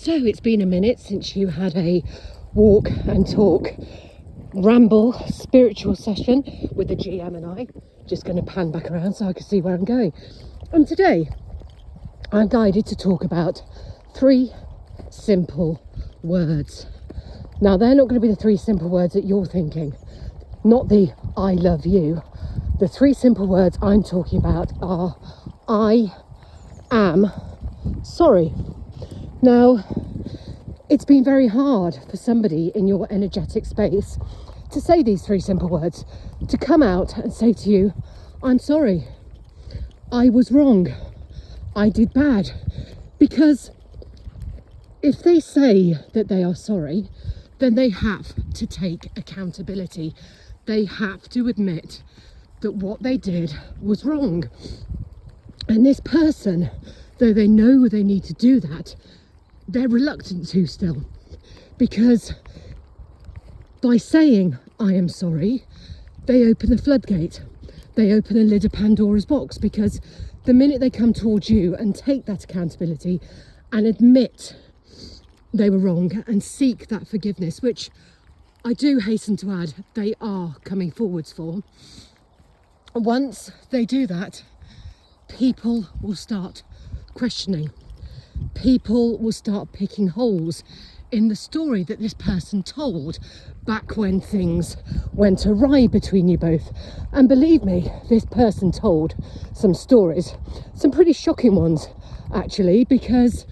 So it's been a minute since you had a walk and talk, ramble, spiritual session with the GM and I. Just going to pan back around so I can see where I'm going. And today I'm guided to talk about 3 simple words. Now they're not going to be the 3 simple words that you're thinking, not the I love you. The 3 simple words I'm talking about are I am sorry. Now, it's been very hard for somebody in your energetic space to say these 3 simple words, to come out and say to you, I'm sorry, I was wrong, I did bad. Because if they say that they are sorry, then they have to take accountability. They have to admit that what they did was wrong. And this person, though they know they need to do that, they're reluctant to still, because by saying I am sorry, they open the floodgate, they open a lid of Pandora's box, because the minute they come towards you and take that accountability and admit they were wrong and seek that forgiveness, which I do hasten to add they are coming forwards for, once they do that, people will start questioning. People will start picking holes in the story that this person told back when things went awry between you both. And believe me, this person told some stories, some pretty shocking ones actually, because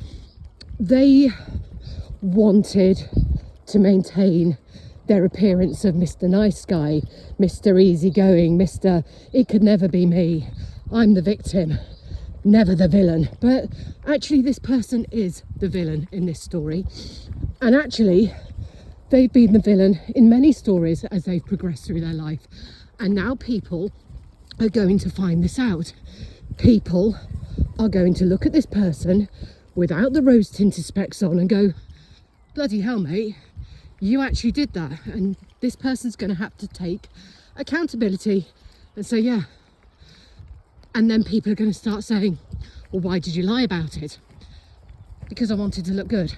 they wanted to maintain their appearance of Mr. Nice Guy, Mr. Easygoing, Mr. It could never be me, I'm the victim, never the villain. But actually this person is the villain in this story, and actually they've been the villain in many stories as they've progressed through their life. And now people are going to find this out. People are going to look at this person without the rose tinted specs on and go, bloody hell mate, you actually did that. And this person's going to have to take accountability and say yeah. And then people are going to start saying, well, why did you lie about it? Because I wanted to look good.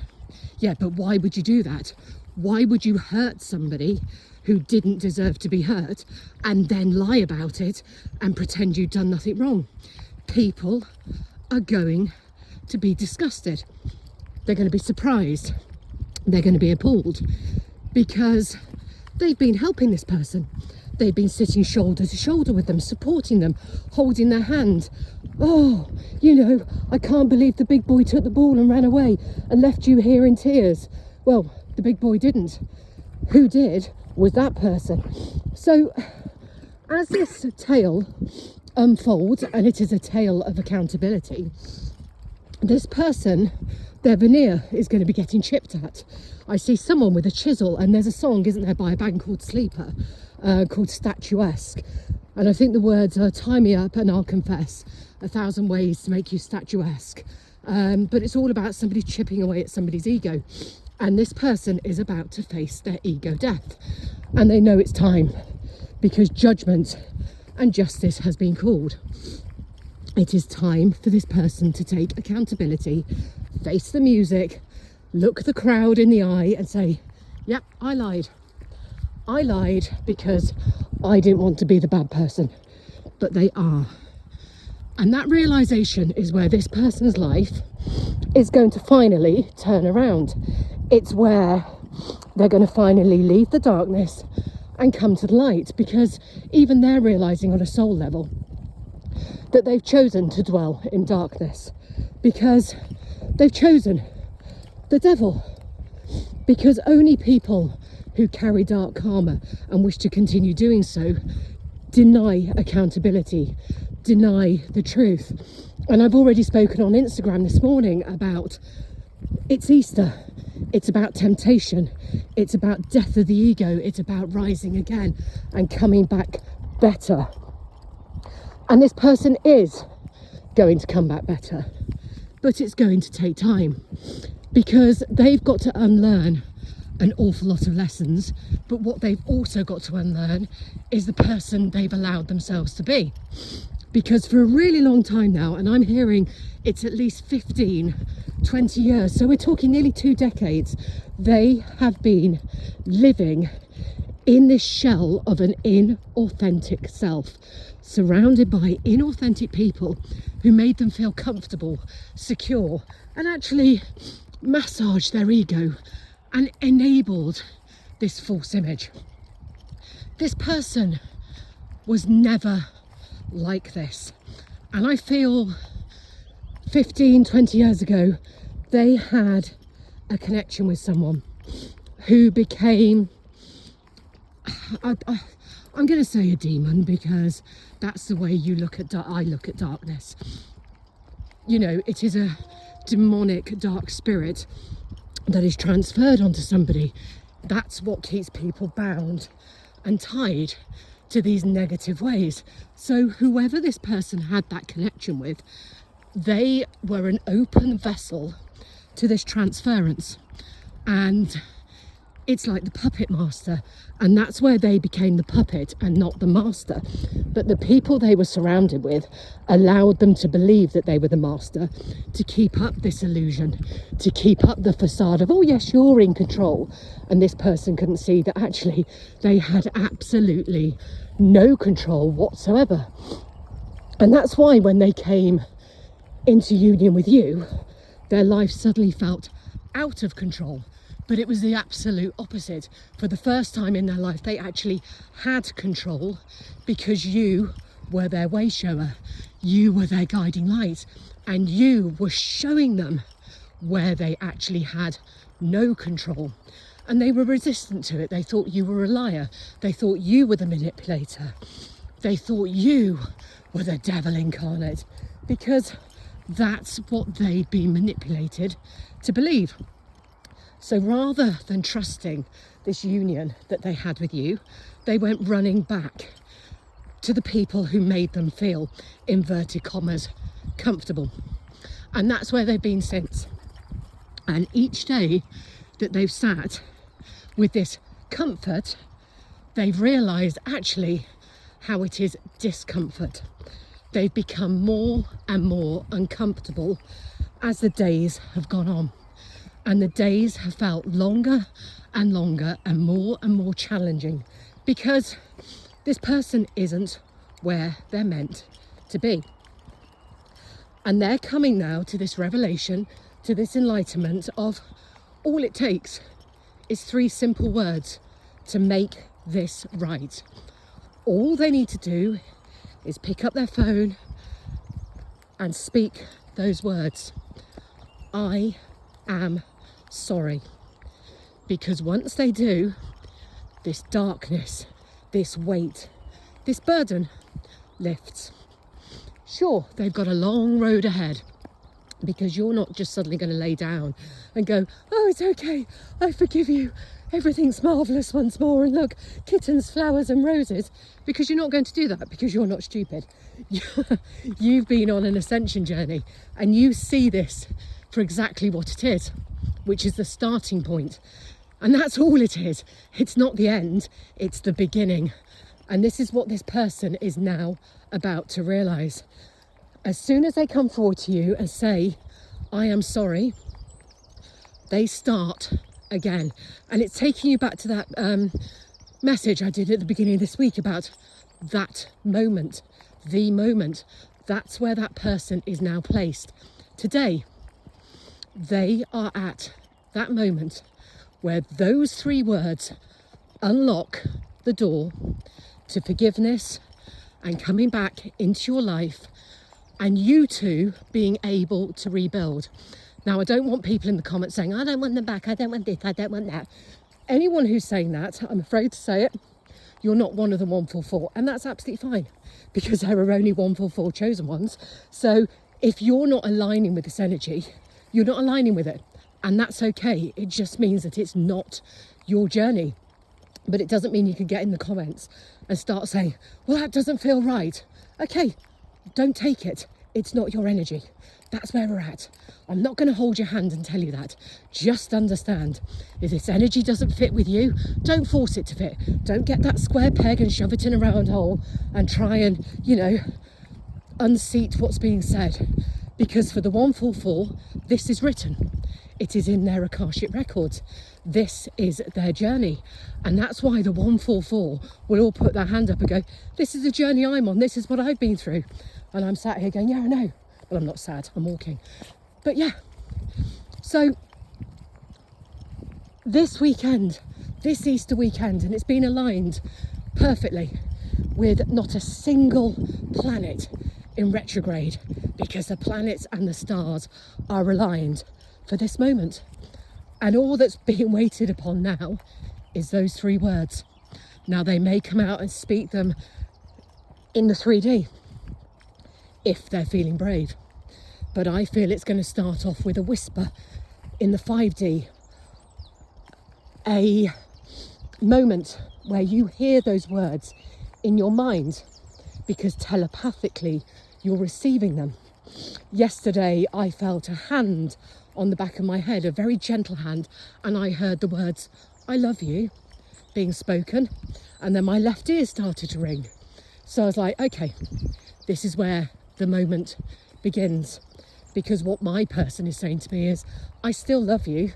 Yeah, but why would you do that? Why would you hurt somebody who didn't deserve to be hurt and then lie about it and pretend you'd done nothing wrong? People are going to be disgusted. They're going to be surprised. They're going to be appalled, because they've been helping this person. They've been sitting shoulder to shoulder with them, supporting them, holding their hand. Oh, you know, I can't believe the big boy took the ball and ran away and left you here in tears. Well, the big boy didn't. Who did was that person. So as this tale unfolds, and it is a tale of accountability, this person, their veneer is going to be getting chipped at. I see someone with a chisel, and there's a song, isn't there, by a band called Sleeper, called Statuesque. And I think the words are, tie me up and I'll confess 1,000 ways to make you statuesque. But it's all about somebody chipping away at somebody's ego. And this person is about to face their ego death. And they know it's time, because judgment and justice has been called. It is time for this person to take accountability, face the music, look the crowd in the eye and say, yep, I lied. I lied because I didn't want to be the bad person, but they are. And that realization is where this person's life is going to finally turn around. It's where they're going to finally leave the darkness and come to the light, because even they're realizing on a soul level that they've chosen to dwell in darkness, because they've chosen the devil. Because only people who carry dark karma and wish to continue doing so deny accountability, deny the truth. And I've already spoken on Instagram this morning about, it's Easter, it's about temptation, it's about death of the ego, it's about rising again and coming back better. And this person is going to come back better, but it's going to take time, because they've got to unlearn an awful lot of lessons. But what they've also got to unlearn is the person they've allowed themselves to be. Because for a really long time now, and I'm hearing it's at least 15, 20 years, so we're talking nearly 2 decades, they have been living in this shell of an inauthentic self, surrounded by inauthentic people who made them feel comfortable, secure, and actually massaged their ego and enabled this false image. This person was never like this, and I feel 15, 20 years ago they had a connection with someone who became, I'm going to say a demon, because that's the way you look at I look at darkness. You know, it is a demonic dark spirit that is transferred onto somebody. That's what keeps people bound and tied to these negative ways. So whoever this person had that connection with, they were an open vessel to this transference, and it's like the puppet master, and that's where they became the puppet and not the master. But the people they were surrounded with allowed them to believe that they were the master, to keep up this illusion, to keep up the facade of, oh yes, you're in control. And this person couldn't see that actually they had absolutely no control whatsoever. And that's why when they came into union with you, their life suddenly felt out of control. But it was the absolute opposite. For the first time in their life, they actually had control, because you were their way shower. You were their guiding light, and you were showing them where they actually had no control. And they were resistant to it. They thought you were a liar. They thought you were the manipulator. They thought you were the devil incarnate, because that's what they'd been manipulated to believe. So rather than trusting this union that they had with you, they went running back to the people who made them feel, inverted commas, comfortable. And that's where they've been since. And each day that they've sat with this comfort, they've realised actually how it is discomfort. They've become more and more uncomfortable as the days have gone on. And the days have felt longer and longer and more challenging, because this person isn't where they're meant to be. And they're coming now to this revelation, to this enlightenment of all it takes is 3 simple words to make this right. All they need to do is pick up their phone and speak those words. I am sorry. Because once they do, this darkness, this weight, this burden lifts. Sure, they've got a long road ahead, because you're not just suddenly going to lay down and go, oh, it's okay, I forgive you, everything's marvellous once more, and look, kittens, flowers and roses, because you're not going to do that, because you're not stupid. You've been on an ascension journey, and you see this for exactly what it is, which is the starting point. And that's all it is. It's not the end, it's the beginning. And this is what this person is now about to realise. As soon as they come forward to you and say, I am sorry, they start again. And it's taking you back to that message I did at the beginning of this week about that moment, the moment. That's where that person is now placed. Today, they are at that moment where those 3 words unlock the door to forgiveness and coming back into your life, and you two being able to rebuild. Now, I don't want people in the comments saying, I don't want them back, I don't want this, I don't want that. Anyone who's saying that, I'm afraid to say it, you're not one of the 144, and that's absolutely fine, because there are only 144 chosen ones. So if you're not aligning with this energy, you're not aligning with it, and that's okay. It just means that it's not your journey. But it doesn't mean you can get in the comments and start saying, well, that doesn't feel right. Okay, don't take it. It's not your energy. That's where we're at. I'm not going to hold your hand and tell you that. Just understand, if this energy doesn't fit with you, don't force it to fit. Don't get that square peg and shove it in a round hole and try and, unseat what's being said, because for the 144, this is written. It is in their Akashic records. This is their journey. And that's why the 144 will all put their hand up and go, this is the journey I'm on. This is what I've been through. And I'm sat here going, yeah, I know. Well, I'm not sad. I'm walking. But yeah. So this weekend, this Easter weekend, and it's been aligned perfectly with not a single planet in retrograde, because the planets and the stars are aligned for this moment. And all that's being waited upon now is those 3 words. Now they may come out and speak them in the 3D if they're feeling brave, but I feel it's going to start off with a whisper in the 5D, a moment where you hear those words in your mind, because telepathically you're receiving them. Yesterday I felt a hand on the back of my head, a very gentle hand, and I heard the words, I love you, being spoken, and then my left ear started to ring. So I was like, okay, this is where the moment begins, because what my person is saying to me is, I still love you,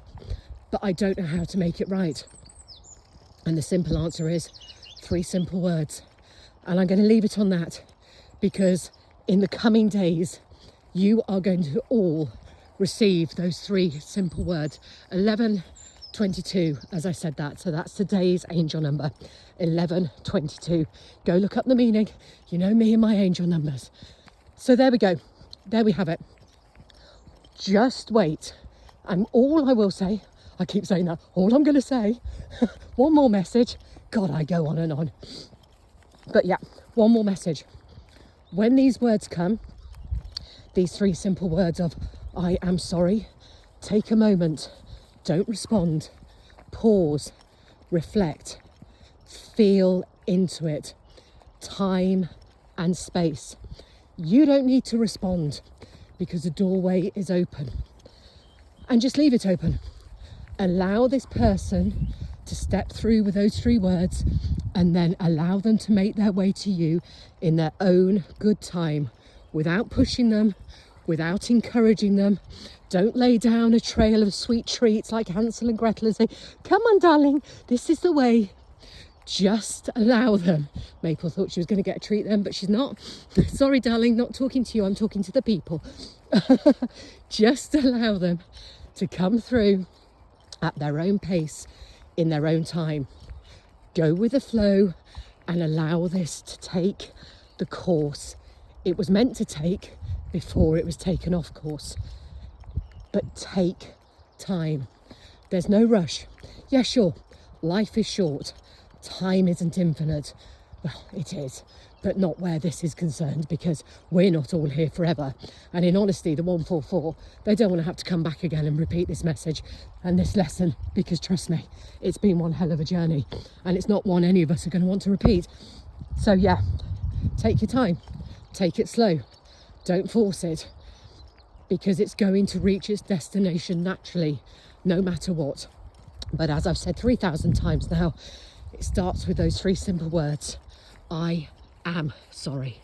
but I don't know how to make it right. And the simple answer is 3 simple words. And I'm going to leave it on that, because in the coming days, you are going to all receive those 3 simple words. 1122, as I said that. So that's today's angel number, 1122. Go look up the meaning. You know me and my angel numbers. So there we go. There we have it. Just wait. And all I will say, I keep saying that, all I'm going to say, one more message. God, I go on and on. But yeah, one more message. When these words come, these 3 simple words of, I am sorry, take a moment, don't respond, pause, reflect, feel into it, time and space. You don't need to respond, because the doorway is open. And just leave it open. Allow this person to step through with those 3 words, and then allow them to make their way to you in their own good time, without pushing them, without encouraging them. Don't lay down a trail of sweet treats like Hansel and Gretel and say, come on darling, this is the way. Just allow them. Maple thought she was going to get a treat then, but she's not. Sorry darling, not talking to you, I'm talking to the people. Just allow them to come through at their own pace, in their own time. Go with the flow and allow this to take the course it was meant to take before it was taken off course. But take time. There's no rush. Yeah, sure, life is short. Time isn't infinite. Well, it is, but not where this is concerned, because we're not all here forever. And in honesty, the 144, they don't want to have to come back again and repeat this message and this lesson, because trust me, it's been one hell of a journey, and it's not one any of us are going to want to repeat. So yeah, take your time, take it slow, don't force it, because it's going to reach its destination naturally, no matter what. But as I've said 3,000 times now, it starts with those 3 simple words. I am sorry.